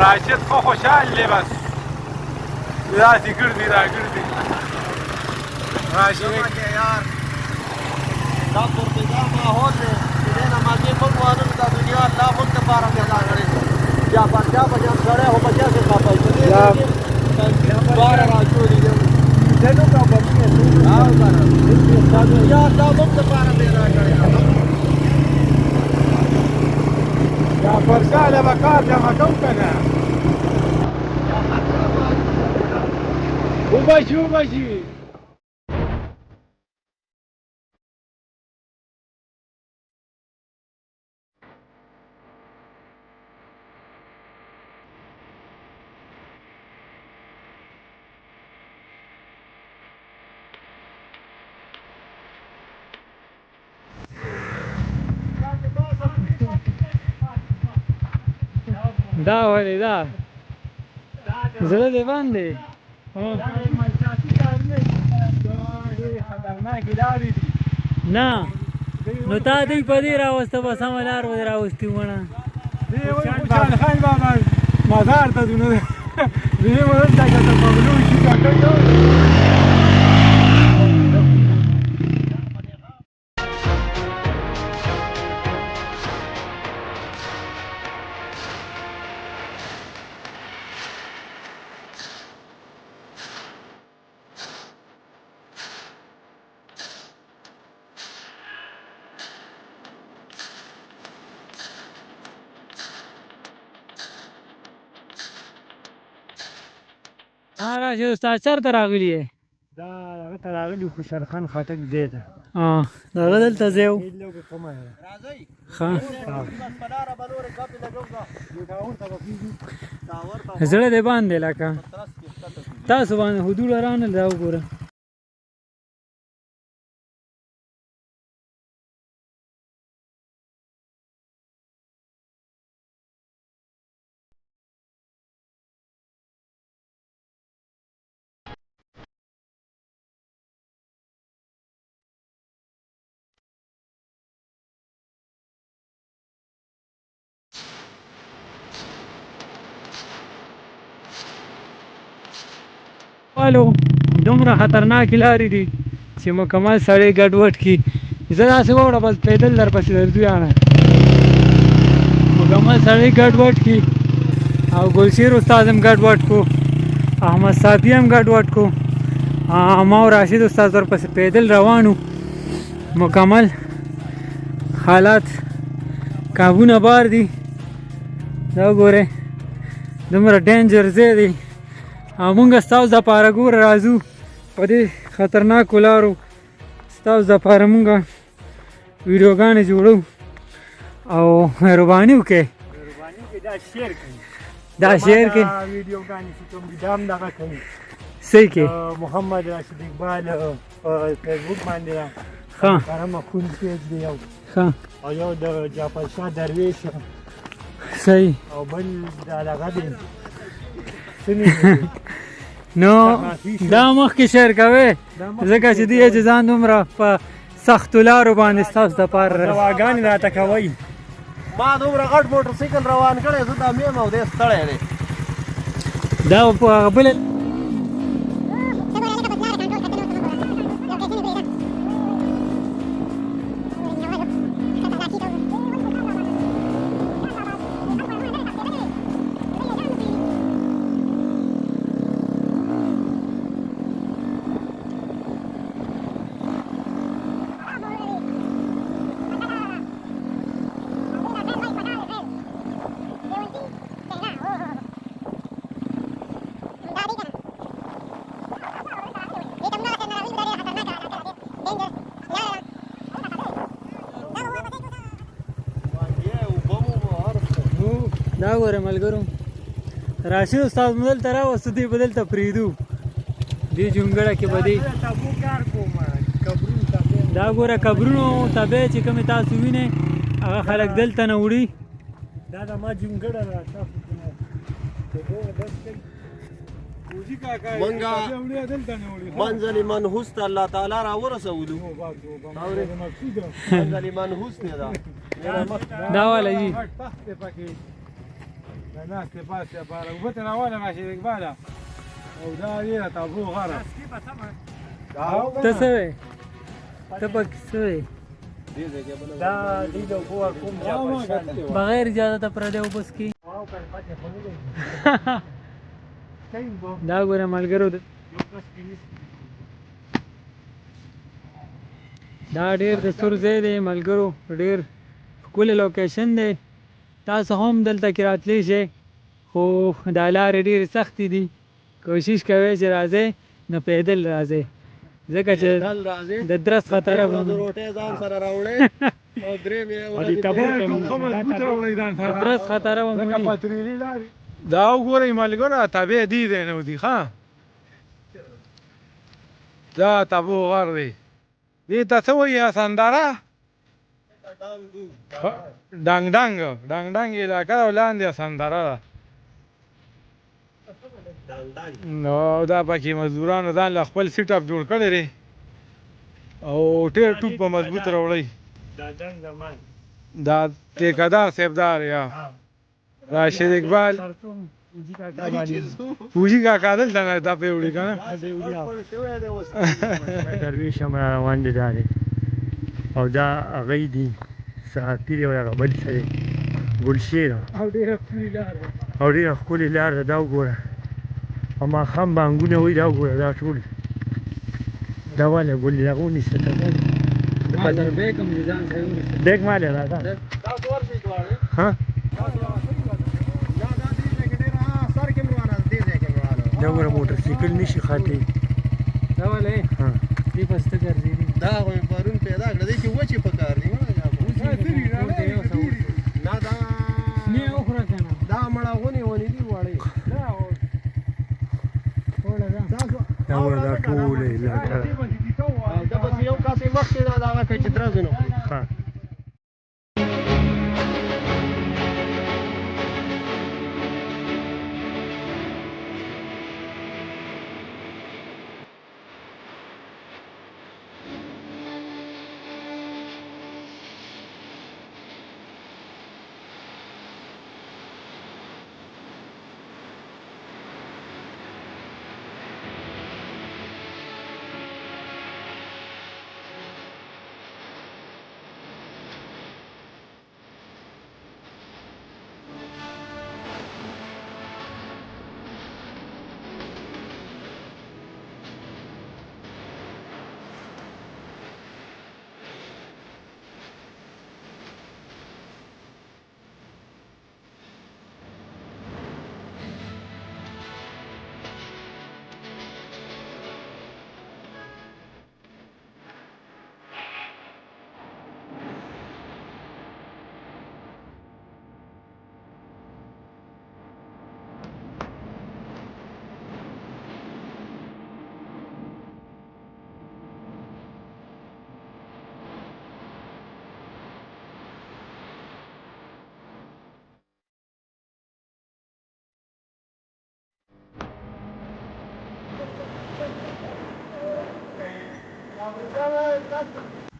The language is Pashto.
راشد خو خوشحال دی بس داسې ګرځي را ګرځي راشد یار دا پرتګال ماحول دی چې دې نه ماځې موږ وانه دا دنیا الله موږ دپاره پیدا کړې بیا پاچا به یم سړی خو به داسې خفه شي باره راچولي دي دنو کا بچی او کنه دا دنیا الله موږ دپاره پیدا کړې یا فرشاله به کار جمع کوو که نه وبشي وبشي دا ولې دا زړه دې باندې خطرناکې لارې دي نه نو تا دوی په دې راوسته به سمه لار به دې راوستي ومڼه دې وایي خوشحال خان بابا مزار ته ځو نو دې وایي دلته که ته بغلو شي راشد استاد چېرته راغلي یې دا هغه ته راغلي خوشحال خان خټک ځای ته د هغه دلته ځای و ښه زړه دې باندې لکه تاسو باندې حدوده رانه دا وګوره والو دومره خطرناکې لارې دي چې مکمل سړی ګډوډ کړي زه داسې واوړه بس پیدل درپسې درځو یاره مکمل سړی ګډوډ کړي او ګلشیر استاد هم ګډوډ کړو احمد صافي هم ګډوډ کړو ما او راشد استاد ورپسې پیدل روانو مکمل حالات کابونه بار دي دا وګورئ دومره ډینجر ځای دی او مونږ ستاسو دپاره ګوره راځو په دې خطرناکو لارو ستاسو دپاره مونږ ویډیوګانې جوړو او مهرباني وکړئ دا شیر کوي ویډیوګانې چې کوم دي دا هم دغه کوي صحیح کې محمد راشد اقبال په فیسبوک باندې ښه کرم اخوند پیج دی یو ښه او یو د جعفر شاه درویش صحیح او بل دا دغه دی نو دا مخکې شیر کوئ ځکه چې دوی چې ځان دومره په سختو لارو باندې ستاسو دپاره دواګانې راته کوئ ما دومره غټ موټرسایکل روان کړی زه دا میم او دی ستړی دی دا په بله دا ګوره ملګرو راشد استاد مو دلته راوستو دوی به دلته پرېږدو دې جونګړه کې به دی دا ګوره قبرونو تابع چې کومې تاسو وینئ هغه خلک دلته نه وړي دا د ما جونګړه ده منزل منحوس ته الله تعالی را ورسولو منزل منحوس دی دا دا والا جی د ناستې پاستې لپاره اوبه ترې راواله راشد اقباله او دا ډېره تابو غره ته څه وې ته پکې څه وې دا دې د اوبو کوم ځای پریشان دي بغیر اجازته پردی اوبه څښي دا ګوره ملګرو دا ډېر د سور ځای دی ملګرو ډېر ښکلی لوکیشن دی تاسو هم دلته کې راتلی شئ خو دا لارې ډېرې سختې دي کوشش کوئ چې راځئ نو پیدل راځئ ځکه چې د درس خطره به روټۍ ځان سره راوړې او درې مې درس خطره به دا وګورئ ملګرو تابع دي دی نو دي ښه دا تابو غر دی دې ته څه وایي سندره ډنګ ډنګ علاقه ده او لاندې سندره ده نو دا پکې مزدورانو ځان له خپل سیټ اپ جوړ کړی دی او ټیر ټوپ په مضبوط راوړی دا ټیکهدار صاحب دار یا راشد اقبال فوجي کاکا دلته نه دا پې وړي که نه درویش هم را روان دي دا دی او دا هغوی دي ساتي دی او هغه بل څه دی ګلشیر او ډېره ښکلې لار ده او ډېره ښکلې لار ده دا وګوره او ماښام بانګونه وایي دا وګوره دا ټول دا ولې ګل دغه ونیسه بیګ هم دې ځان سره ونیسه بیګ مالې راځه تاسو ورشئ دواړه ها سر کې روانه دې ځای کې روانه دا وګوره موټر سایکل نشي خاطی دا ولې ها دې پسته ګرځېدي دا خو یې پرون پیدا کړه دې کې وچې پکار دي نه دا نه وخوره که نه دا مړه ونې دي واړې دا وګوره دا ټولې علاقه ده دا بس یو کاسې وخت دا هغه کوي چې درځي نو ها